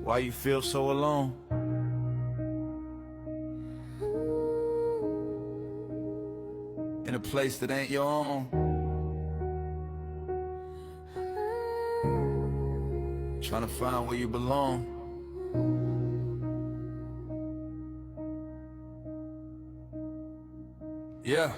Why you feel so alone? In a place that ain't your own. Trying to find where you belong. Yeah.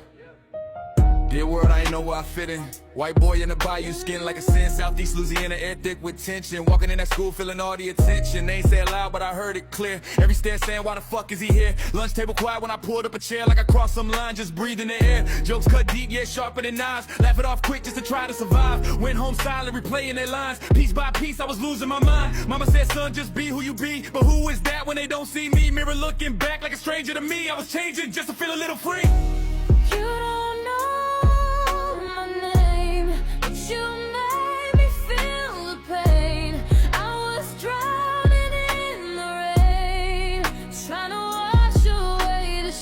Dear world, I ain't know where I fit in. White boy in the bayou, skin like a sin. Southeast Louisiana, air thick with tension. Walking in that school, feeling all the attention. They ain't say it loud, but I heard it clear. Every stare saying, why the fuck is he here? Lunch table quiet when I pulled up a chair, like I crossed some line, just breathing the air. Jokes cut deep, yeah, sharper than knives. Laugh it off quick just to try to survive. Went home silent, replaying their lines. Piece by piece, I was losing my mind. Mama said, son, just be who you be. But who is that when they don't see me? Mirror looking back like a stranger to me. I was changing just to feel a little free. You don't know my name, but you made me feel the pain. I was drowning in the rain, trying to wash away the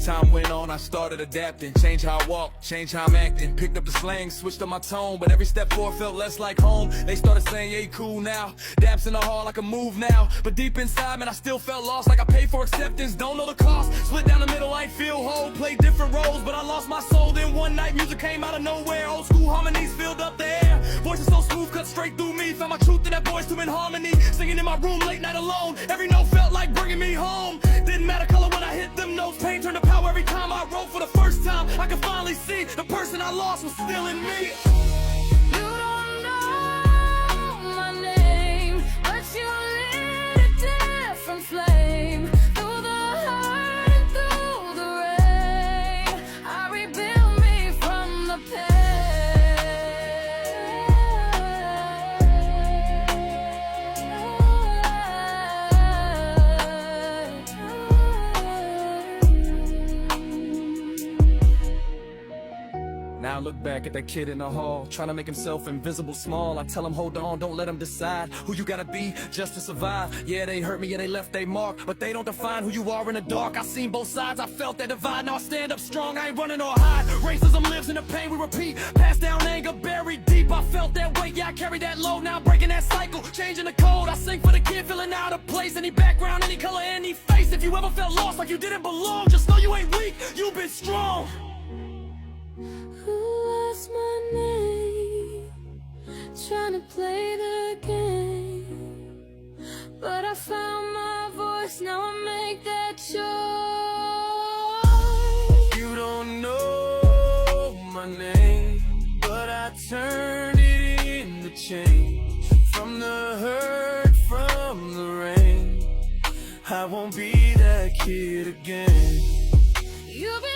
Time went on, I started adapting. Changed how I walk, changed how I'm acting. Picked up the slang, switched up my tone. But every step forward felt less like home. They started saying, yeah, you cool now. Daps in the hall, I can move now. But deep inside, man, I still felt lost. Like I paid for acceptance, don't know the cost. Split down the middle, I ain't feel whole. Played different roles, but I lost my soul. Then one night, music came out of nowhere. Old school harmonies filled up the air. Voices so smooth, cut straight through me. Found my truth in that voice to in harmony. Singing in my room, late night alone. Every note felt like bringing me home. Didn't matter color when I hit them notes. Pain turned to power every time I wrote. For the first time, I could finally see the person I lost was still in me. You don't know my name, but you lit a different flame. Through the hurt and through the rain, I rebuilt me from the Now I look back at that kid in the hall, trying to make himself invisible small. I tell him, hold on, don't let him decide who you gotta be just to survive. Yeah, they hurt me, yeah, they left their mark, but they don't define who you are in the dark. I seen both sides, I felt that divide. Now I stand up strong, I ain't running or hide. Racism lives in the pain we repeat, passed down anger buried deep. I felt that weight, yeah, I carry that load. Now I'm breaking that cycle, changing the code. I sing for the kid feeling out of place. Any background, any color, any face. If you ever felt lost like you didn't belong, just know you ain't weak, you've been strong. What's my name? Trying to play the game, but I found my voice, now I make that choice. You don't know my name, but I turned it into change. From the hurt, from the rain, I won't be that kid again. You've been